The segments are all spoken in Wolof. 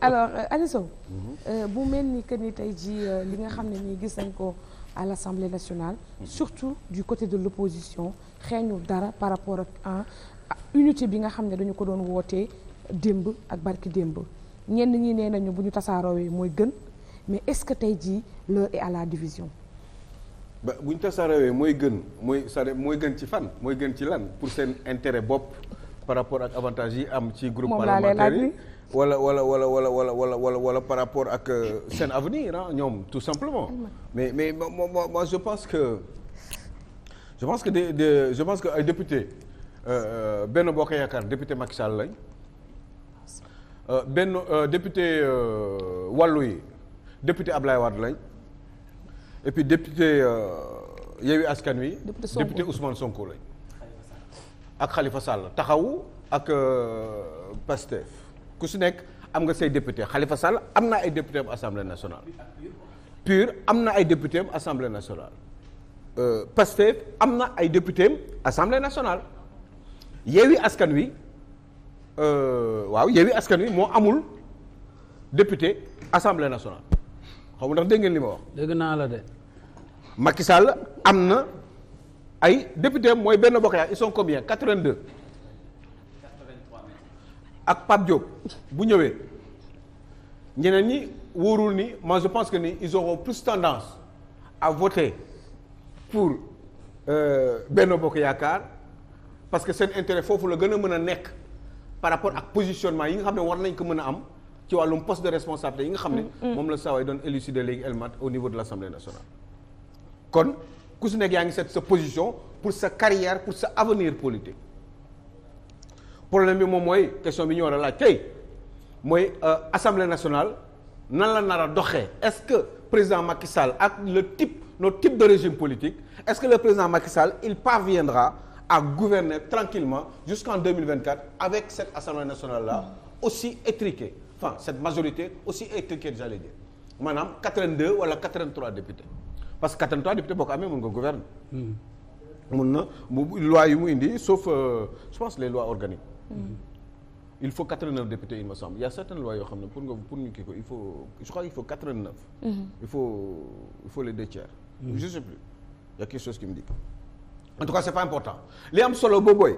alors Aliou Sow bu mel ni que ni tey jii li nga xam ne nii gis nañ ko à l'Assemblée nationale surtout du côté de l'opposition xeeñu dara par rapport ak unité bi nga xam ne dañu ko doon wootee démb ak barki démb ñenn ñi nee nañu bu ñu tasaaroowee mooy gën mais est-ce que tey jii l'heure est à la division. ba bu ñu tasaaroowee mooy gën mooy gën ci fan mooy gën ci lan pour seen intérêt bopp par rapport ak avantage yi am ci groupe parlementaire yi wala par rapport ak seen avenir ñoom tout simplement mais moi je pense que ay député Benno Bokk Yaakaar député Macky Sall lañ benn député Wallu yi député Ablaye Wade lañ et puis député Yewwi Askan Wi député Ousmane Sonko lañ ak Khalifa Sall taxawu ak Pastef ku si nekk am nga say député Khalifa Sall am na ay député am assemblée nationale PUR am na ay député am assemblée nationale Pastef am na ay député am assemblée nationale Yewwi Askan Wi waaw Yewwi Askan Wi moo amul député assemblée nationale xaw ma ndax dégg ngeen li ma wax. dégg naa la de. Macky Sall am na ay député am mooy Benno Bokk Yaakaar ils sont combien 82. ak Pape Diop bu ñëwee ñeneen ñi wóorul ni moi je pense que ni ils auront plus tendance à voter pour Benno Bokk Yaakaar parce que seen intérêt foofu la gën a mën a nekk par rapport ak positionnement yi nga xam ne war nañ ko mën a am ci wàllum poste de responsabilité yi nga xam ne moom la saawaay doon élucider léegi elmat au niveau de l'Assemblée nationale kon ku si nekk yaa ngi seet sa position pour sa carrière pour sa avenir politique problème bi moom mooy question bi ñu war a laaj tey mooy assemblée nationale nan la nar a doxee est-ce que président Macky Sall ak notre type de régime politique est-ce que le président Macky Sall il parviendra à gouverner tranquillement jusqu'en 2024 avec cette assemblée nationale là aussi étriquée enfin cette majorité aussi étriquée j'allais dire maanaam 82 wala 83 députés parce que 83 députés boo ko amee mën nga gouverner. mun na loi yu mu indi sauf je pense les lois organiques. Il faut 89 députés il me semble il y a certaines lois yoo xam ne pour ñu kii ko il faut je crois qu'il faut 89. Il faut les 2 tiers. Je sais plus il y a quelque chose qui me dit en tout cas c'est pas important li am solo boobooy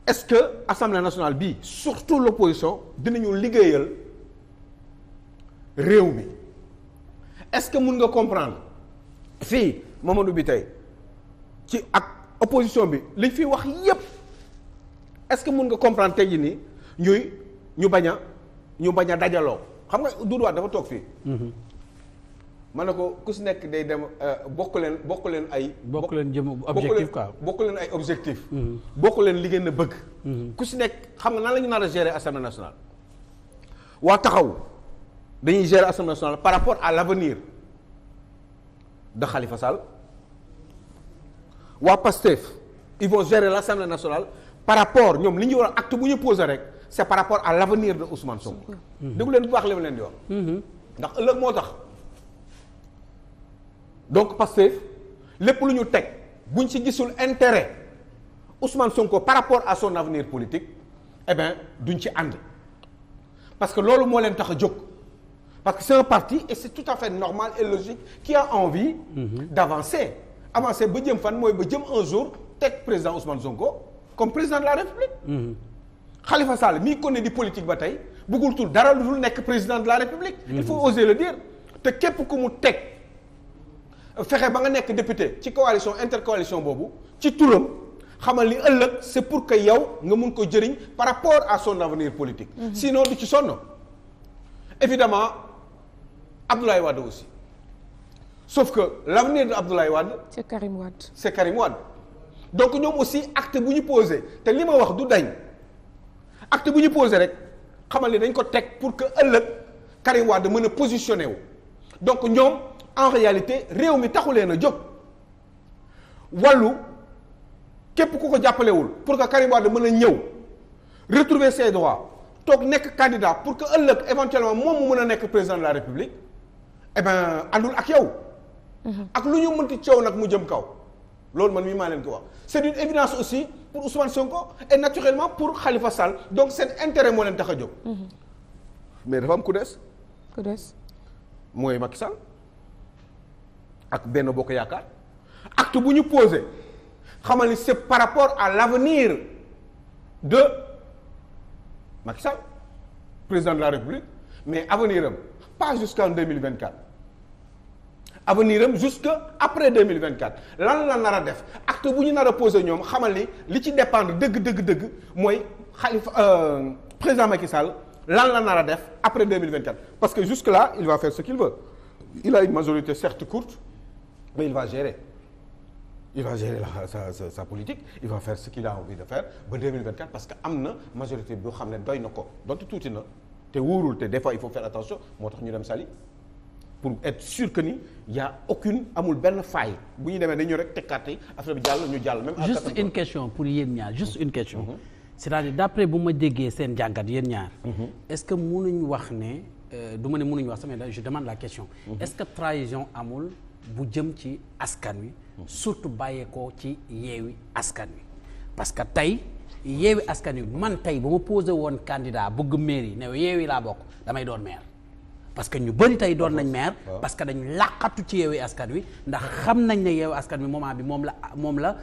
est-ce que Assemblée nationale bi surtout l'opposition dinañu liggéeyal réew mi est-ce que mun nga comprendre fii Mamadou bi tey ci ak opposition bi liñ fi wax yépp est-ce que mun nga comprendre tey jii nii ñu bañ a dajaloo xam nga Doudou Wade dafa toog fii. ma ne ko ku si nekk day dem bokk leen ay. bokk leen jëm objectif quoi bokk leen ay objectif. bokk leen li ngeen a bëgg. ku si nekk xam nga nan la ñu nar a gérer assemblée nationale. waa taxaw dañuy gérer assemblée nationale par rapport à l'avenir de Khalifa Sall. waa Pastef ils vont gérer l'assemblée nationale par rapport ñoom li ñu war a acte bu ñu posé rek c'est par rapport à l'avenir de Ousmane Sonko. déglu leen bu baax li ma leen di wax. ndax ëllëg moo tax. donc Pastef lépp lu ñu teg buñ ci gisul intérêt Ousmane Sonko par rapport à son avenir politique eh bien duñ ci ànd parce que loolu moo leen tax a jóg parce que c'est un parti et c'est tout à fait normal et logique qui a envie d'avancer avancer ba jëm fan mooy ba jëm un jour teg président Ousmane Sonko comme président de la République. Khalifa Sall mii ko ne di politique ba tey bëggul tur dara lu dul nekk président de la République. il faut oser le dire te képp ku mu teg. fexe ba nga nekk député ci coalition intercoalition boobu ci turam xamal ni ëllëg c'est pour que yow nga mun ko jëriñ par rapport à son avenir politique. Sinon du ci sonn. Évidemment Abdoulaye Wade aussi sauf que l'avenir de Abdoulaye Wade. c'est Karim Wade. c'est Karim Wade donc ñoom aussi acte bu ñu posé te li ma wax du dañ acte bu ñu posé rek xamal ni dañ ko teg pour que ëllëg Karim Wade mën a positionné wu donc ñoom. en réalité réew mi taxu leen a jóg wàllu képp ku ko jàppalewul pour que Karim Wade mën a ñëw retrouver ses droits toog nekk candidat pour que ëllëg éventuellement moom mu mën a nekk président de la République eh ben àndul ak yow. ak lu ñu mënti coow nag mu jëm kaw loolu man mii maa leen ko wax c'est une évidence aussi pour Ousmane Sonko et naturellement pour Khalifa Sall donc seen intérêt moo leen tax a jóg. mais dafa am ku des. ku des. mooy Macky Sall ak Benno Bokk Yaakaar acte bu ñu posé xamal ni c'est par rapport à l'avenir de Macky Sall président de la République mais avenir am pas jusqu'en 2024 avenir am jusqu'à après 2024 lan la nar a def acte bu ñu nar a posé ñoom xamal ni li ci dépendre dëgg mooy président Macky Sall lan la nar a def après 2024 parce que jusque là il va faire ce qu'il veut il a une majorité certes courte mais il va gérer sa politique il va faire ce qu'il a envie de faire ba 2024 parce que am na majorité boo xam ne doy na ko donte tuuti na te wóorul te des fois il faut faire attention moo tax ñu dem sali pour être sûr que ni y a aucune amul benn faille bu ñu demee dañu rek tekkaat yi affaire bi jàll ñu jàll même juste une question pour yéen ñaar juste une question c'est-à-dire d'après bu ma déggee seen jàngat yéen ñaar est-ce que mënuñ wax ne du ma ne mënuñ wax mais je demande la question est-ce que trahison amul bu jëm ci askan wi surtout bàyyeekoo ci yeewi askan wi parce que tey yeewi askan wi man tey bu ma posé woon candidat bëgg mairie ne yeewi laa bokk damay doon maire parce que ñu bëri tey doon nañ maire parce que dañ làqatu ci yeewi askan wi ndax xam nañ ne yeewi askan wi moment bi moom la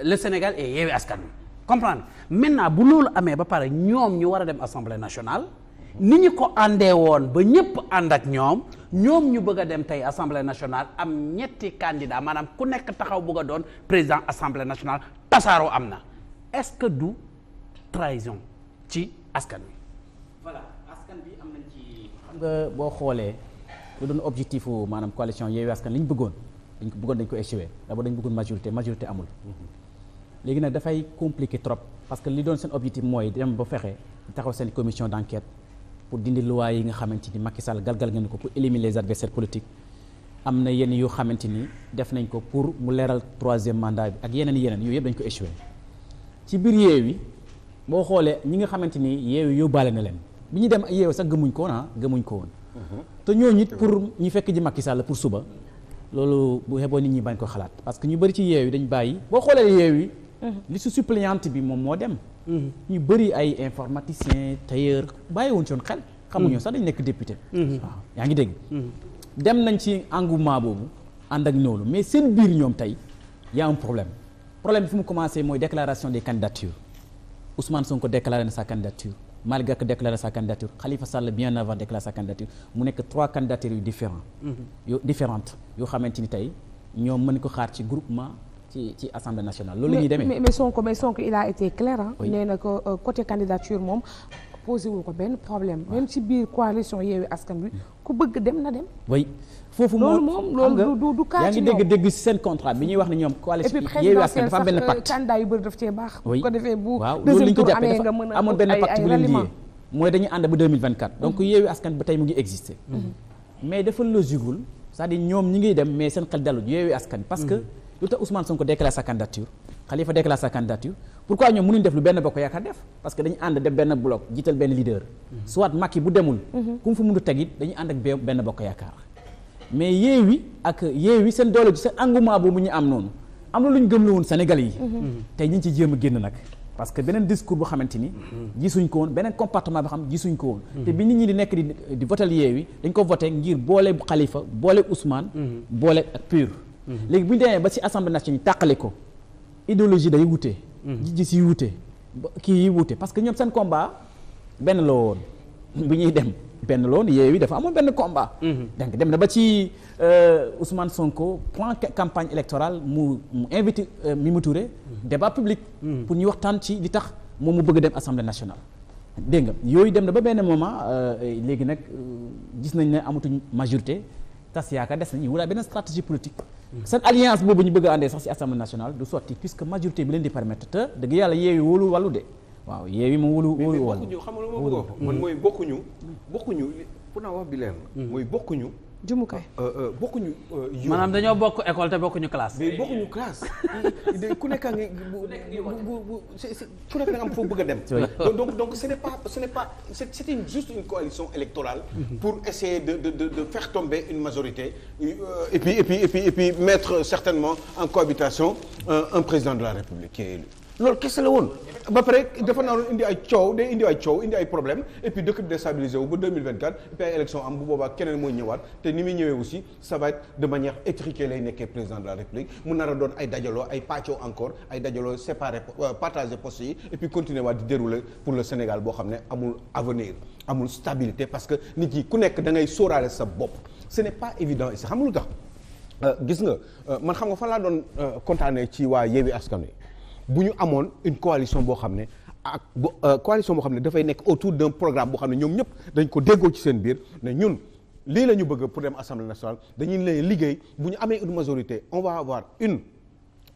le Sénégal et yeewi askan wi comprendre maintenant bu loolu amee ba pare ñoom ñu war a dem assemblée nationale ni ñu ko àndee woon ba ñëpp ànd ak ñoom ñu bëgg a dem tey assemblée nationale am ñetti candidat maanaam ku nekk taxaw bëgg a doon président assemblée nationale tasaaroo am na est-ce que du trahison ci askan wi. voilà askan bi am nañ ci. xam nga boo xoolee lu doon objectif maanaam coalition Yewwi Askan li ñu bëggoon dañ ko échoué d'abord dañ bëggoon majorité amul. léegi nag dafay compliqué trop parce que li doon seen objectif mooy dem ba fexe taxaw seen commission d'enquête pour dindi loi yi nga xamante ni Macky Sall galgal ngeen ko pour éliminer les adversaires politiques am na yenn yoo xamante ni def nañ ko pour mu leeral troisième mandat bi ak yeneen yooyu yëpp dañ ko échoué ci biir Yewwi boo xoolee ñi nga xamante ni Yewwi yóbbaale na leen bi ñu dem Yewwi sax gëmuñ ko woon te ñooñu it pour ñu fekk ji Macky Sall pour suba loolu bu xeboo nit ñi bañ ko xalaat parce que ñu bëri ci Yewwi dañ bàyyi boo xoolee Yewwi li su suppléante bi moom moo dem ñu bëri ay informaticien tailleur bàyyiwuñ ci woon xel xamuñu sax dañ nekk député waaw yaa ngi dégg dem nañ ci engouement boobu ànd ak ñoolu mais seen biir ñoom tey y a un problème bi fu mu commencé mooy déclaration des candidatures Ousmane Sonko déclaré na sa candidature Malick Gakou déclaré sa candidature Khalifa Sall bien avant déclaré sa candidature mu nekk 3 candidatures yu différentes yoo xamante ni tey ñoom mën ko xaar ci groupement ci assemblée nationale loolu la ñuy demee mais Sonko il a été clair nee na ko côté candidature moom posé wul ko benn problème même ci biir coalition Yewwi Askan Wi ku bëgg dem na dem oui foofu loolu du cas yaa ngi dégg ci seen contrat bi ñuy wax ne ñoom coalition Yewwi Askan dafa am benn pacte candidat yu bëri daf cee baax bu ko defee bu waaw loolu lañ ko jàppee nga mën a amoon benn pacte bu leen lié mooy dañuy ànd ba 2024 donc Yewwi Askan ba tey mu ngi exister mais dafa logiqueul c'est-à-dire ñoom ñi ngi dem mais seen xel dalu Yewwi Askan parce que lu tax Ousmane Sonko déclaré sa candidature Khalifa déclaré sa candidature pourquoi ñoom mënuñ def lu benn bokk yaakaar def parce que dañu ànd def benn bloc jiital benn leader soit Macky bu demul ku mu fa mënut a teg it dañuy ànd ak benn bokk yaakaar mais Yewwi seen doole seen engouement boobu ñu am noonu am na lu ñu gëm la woon Sénégalais yi tey ñu ngi ci jéem a génn nag parce que beneen discours boo xamante ni gisuñ ko woon beneen comportement boo xam gisuñ ko woon te bi nit ñi di nekk di votal Yewwi dañ ko voté ngir boole Khalifa boole Ousmane boole ak PUR léegi bu ñu demee ba ci assemblée nationale ñu tàqale ko idéologie day wute gis-gis yi wute kii yi wute parce que ñoom seen combat benn la woon bu ñuy dem benn la woon Yewwi dafa amoon benn combat donc dem na ba ci Ousmane Sonko plan campagne électorale mu invité Mimi Touré débat public pour ñu waxtaan ci li tax moom mu bëgg dem assemblée nationale dégg nga yooyu dem na ba benn moment léegi nag gis nañ ne amatuñ majorité tas yaakaar des nañu wala beneen stratégie politique seen alliance boobu ñu bëgg a àndee sax ci assemblée nationale du sotti puisque majorité bi leen di permettre te dëgg yàlla Yewwi wóolu wàllu de waaw Yewwi moom wóolu wàllu xam nga lu ma bëgg a wax man mooy bokkuñu pour naa wax bi leer na mooy bokkuñu jumukaay bokkuñu maanaam dañoo bokk école te bokkuñu classe mais bokkuñu classe ku nekk a ngi ku nekk nga am foo bëgg a dem donc ce n'est pas c'est juste une coalition électorale pour essayer de faire tomber une majorité et puis mettre certainement en cohabitation un président de la République qui est élu loolu kese la woon ba pare dafa naroon indi ay coow indi ay problème et puis dëkk bi déstabilisé wu ba 2024 et puis ay élection am bu boobaa keneen mooy ñëwaat te ni muy ñëwee aussi ça va être de manière étriquée lay nekkee président de la République mu nar a doon ay dajaloo ay pàccoo encore ay dajaloo séparé partager postes yi et puis continuer waat di dérouler pour le Sénégal boo xam ne amul avenir amul stabilité parce que nit yi ku nekk da ngay sóoraale sa bopp ce n'est pas évident ici xam nga lu tax gis nga man xam nga fan laa doon kontaanee ci waa Yewwi Askan Wi bu ñu amoon une coalition boo xam ne ak coalition boo xam ne dafay nekk autour d'un programme boo xam ne ñoom ñëpp dañ ko déggoo ci seen biir ne ñun lii la ñu bëgg pour dem Assemblée nationale dañuy leen liggéey bu ñu amee une majorité on va avoir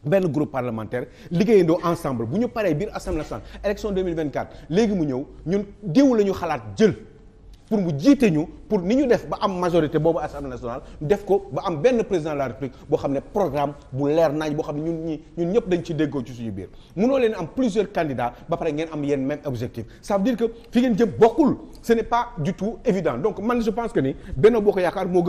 benn groupe parlementaire liggéeyandoo ensemble bu ñu paree biir Assemblée nationale élection 2024 léegi mu ñëw ñun diw la ñu xalaat jël pour mu jiite ñu pour ni ñu def ba am majorité boobu Assemblée nationale def ko ba am benn président de la République boo xam ne programme bu leer naaj boo xam ne ñun ñëpp dañ ci déggoo ci suñu biir mënoo leen am plusieurs candidats ba pare ngeen am yéen même objectif ça veut dire que fi ngeen jëm bokkul ce n'est pas du tout évident donc man je pense que ni Benno Bokk Yaakaar moo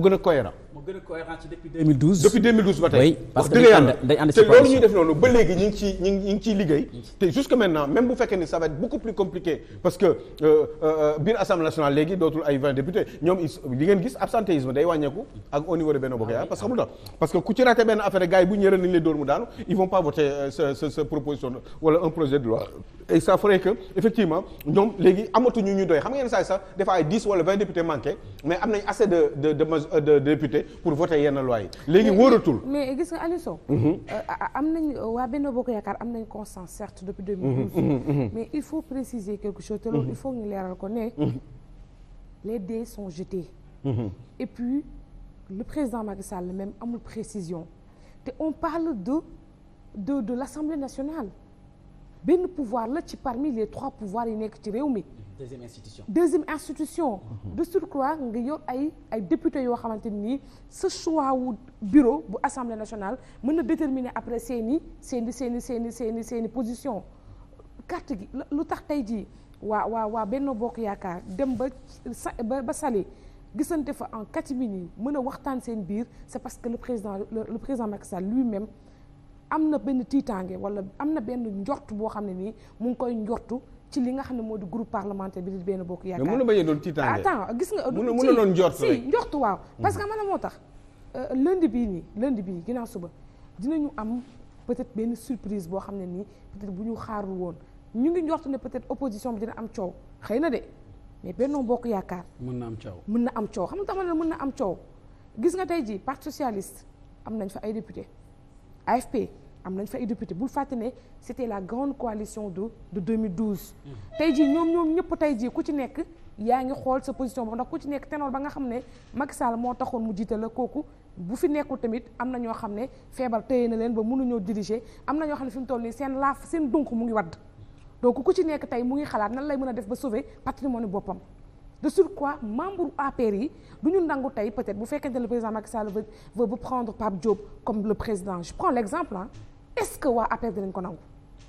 gën a cohérent. moo gën a cohérent ci depuis 2012. depuis 2012 ba tey. oui parce que day ànd ci te loolu ñuy def noonu ba léegi ñu ngi ciy liggéey. te jusque maintenant même bu fekkee ni ça va être beaucoup plus compliqué parce que biir Assemblée nationale léegi dootul ay 20 députés ñoom li ngeen gis absentéisme day wàññeeku ak au niveau de Benno Bokk Yaakaar parce que xam nga parce que ku ci raté benn affaire gars yi bu ñu yëree nañu lay dóor mu daanu ils vont pas voter ce proposition wala un projet de loi et ça ferait que effectivement ñoom léegi amatuñu ñu doy xam nga yenn saa yi sax des fois ay 10 wala 20 députés manqué mais am nañ assez de députés pour voter yenn loi yi léegi wóoratul. mais gis nga Aliou Sow am nañ waa Benno Bokk Yaakaar am nañ conscience certes depuis 2012 mais il faut préciser quelque chose te loolu il faut ñu leeral ko ne les dés sont jetés et puis le président Macky Sall même amul précision te on parle de l'Assemblée nationale benn pouvoir la ci parmi les 3 pouvoirs yi nekk ci réew mi. deuxième institution de surcroît nga yor ay députés yoo xamante ni ce choix wu bureau bu Assemblée nationale mën na déterminer après seeni position carte gi lu tax tey jii waa Benno Bokk Yaakaar dem ba Saly gisante fa en catimini mën a waxtaan seen biir c'est parce que le président Macky Sall lui-même am na benn tiitaange wala am na benn njort boo xam ne nii mu ngi koy njortu ci li nga xam ne moo di groupe parlementaire bi di Benno Bokk Yaakaar. mais mën na bañ a doon tiitaange. attends gis nga. mën na doon njort rek si njort waaw. parce que man moo tax lundi bii ginnaaw suba dinañu am peut-être benn surprise boo xam ne nii peut-être bu ñu xaarul woon ñu ngi njort ne peut-être opposition bi dina am coow xëy na de mais Benno Bokk Yaakaar. mën na am coow xam nga tax ma ne mën na am coow gis nga tey jii parti socialiste am nañ fa ay député AFP. am nañ fa ay député bul fàtte ne c'était la grande coalition de 2012 tey jii ñoom ñëpp tey jii ku ci nekk yaa ngi xool sa position boobu ndax ku ci nekk ténor ba nga xam ne Macky Sall moo taxoon mu jiite la kooku bu fi nekkul tamit am na ñoo xam ne feebar téye na leen ba mënuñoo diriger am na ñoo xam ne fi mu toll nii seen dunq mu ngi wadd donc ku ci nekk tey mu ngi xalaat nan lay mën a def ba sauver patrimoine boppam de surcroît membre APR yi du ñu nangu tey peut-être bu fekkente le président Macky Sall veut prendre Pape Diop comme le président je prends l'exemple est-ce que waa APR dinañ ko nangu.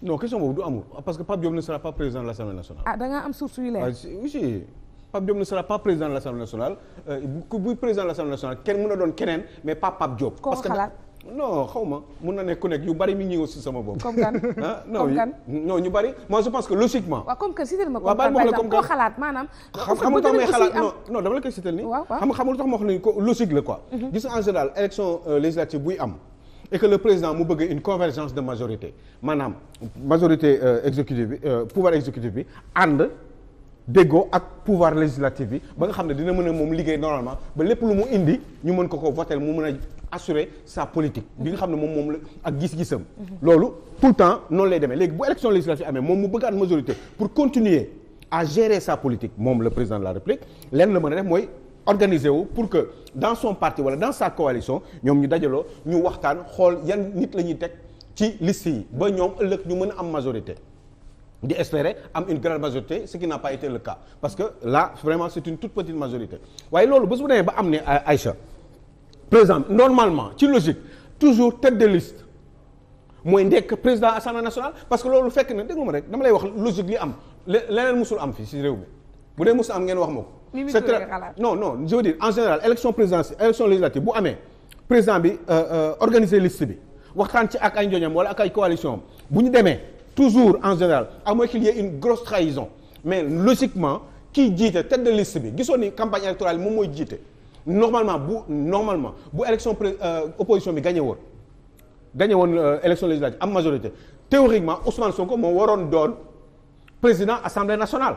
non question boobu du amul parce que Pape Diop ne sera pas président de l'Assemblée nationale. da ngaa am source yu leer. oui Pape Diop ne sera pas président de l'Assemblée nationale buy président de l'Assemblée nationale kenn mën na doon keneen mais pas Pape Diop. parce que non xaw ma mun na nekk ku nekk yu bari mi ngi ñëw si sama bopp. comme gan non ñu bari moi je pense que logiquement. waaw comme que cité ma waaw baal ma wax la comme koo xalaat maanaam. xam nga tax may xalaat non dama la koy cité nii. waaw xam nga lu tax ma wax ni ko logique la quoi. gis nga en général élection législative buy am. et que le président mu bëgg une convergence de majorité maanaam majorité exécutive bi pouvoir exécutif bi ànd déggoo ak pouvoir législatif bi ba nga xam ne dina mën a moom liggéey normalement ba lépp lu mu indi ñu mën ko voter mu mën a assurer sa politique bi nga xam ne moom la ak gis-gisam loolu tout le temps noonu lay demee léegi bu élection législative amee moom mu bëggaat majorité pour continuer à gérer sa politique moom le président de la République lenn la mën a def mooy organiser wu pour que dans son parti wala dans sa coalition ñoom ñu dajaloo ñu waxtaan xool yan nit la ñuy teg ci liste yi ba ñoom ëllëg ñu mën a am majorité di espérer am une grande majorité ce qui n'a pas été le cas parce que là vraiment c'est une toute petite majorité waaye loolu bés bu demee ba am ne Aïcha président normalement ci logique toujours tête de liste mooy ndekk président Assemblée nationale parce que loolu fekk na dégg nga ma rek dama lay wax logique li am leneen musul am fii ci réew mi bu dee musul am ngeen wax ma ko. c'est très non je veux dire en général élection présidentielle élection législative bu amee président bi organiser liste bi waxtaan ci ak ay njoñam wala ak ay coalition bu ñu demee toujours en général à moins qu'il y ait une grosse trahison mais logiquement kii jiite tête de liste bi gisoon ni campagne électorale moom mooy jiite normalement bu élection opposition bi gagné woon élection législative am majorité théoriquement Ousmane Sonko moo waroon doon président assemblée nationale.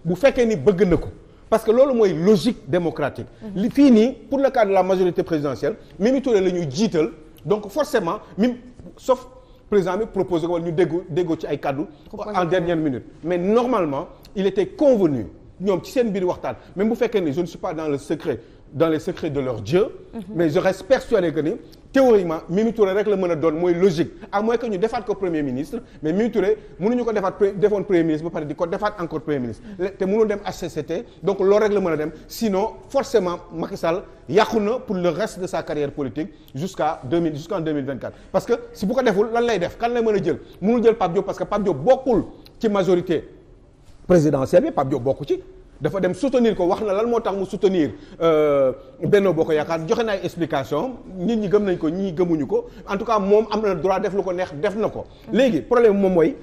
bu fekkee ni bëgg na ko parce que loolu mooy logique démocratique. li fii nii pour le cas de la majorité présidentielle Mimi Touré la ñu jiital donc forcément même sauf président bi proposé ko wala ñu déggoo ci ay kàddu en dernière minute mais normalement il était convenu ñoom ci seen biir waxtaan même bu fekkee ni je ne suis pas dans les secrets de leur Dieu. mais je reste persuadé que ni théoriquement Mimi Touré rek la mën a doon mooy logique à moins que ñu defaat ko premier ministre mais Mimi Touré mënuñu ko defoon premier ministre ba pare di ko defaat encore premier ministre te mënul dem HCCT donc loolu rek la mën a dem sinon forcément Macky Sall yàqu na pour le reste de sa carrière politique jusqu'en 2024 parce que si bu ko deful lan lay def kan lay mën a jël mënul jël Pape Diop parce que Pape Diop bokkul ci majorité présidentielle bi Pape Diop bokku ci dafa dem soutenir ko wax na lan moo tax mu soutenir Benno Bokk Yaakaar joxe na ay explication nit ñi gëm nañ ko ñii gëmuñu ko en tout cas moom am na droit def lu ko neex def na ko. léegi problème moom mooy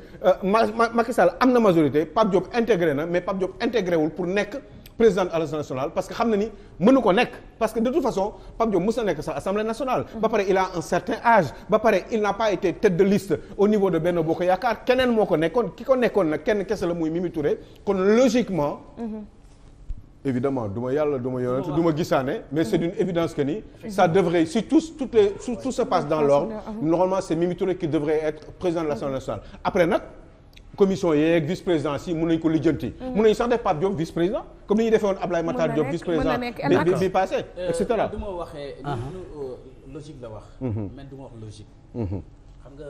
Macky Sall am na majorité Pape Diop intégré na mais Pape Diop intégré wul pour nekk président de l'Assemblée nationale parce que xam na ni mënu ko nekk parce que de toute façon Pape Diop mës na nekk sax Assemblée nationale. ba pare il a un certain âge ba pare il n'a pas été tête de liste au niveau de Benno Bokk Yaakaar keneen moo ko nekkoon ki ko nekkoon nag kenn kese la muy Mimi Touré kon logiquement. évidemment du ma yàlla du ma yonent du ma gisaane mais c'est d'une évidence que ni ça devrait si tout se passe dans l'ordre normalement c'est Mimi Touré qui devrait être président de l'Assemblée nationale après nag commission yeeg vice-président si mën nañ ko lijjanti mën nañu sax def Pape Diop vice-président comme ni ñu defee woon Ablaye Matar Diop vice-président bi passé et cetera du ma waxee logique la wax mais du ma wax logique xam nga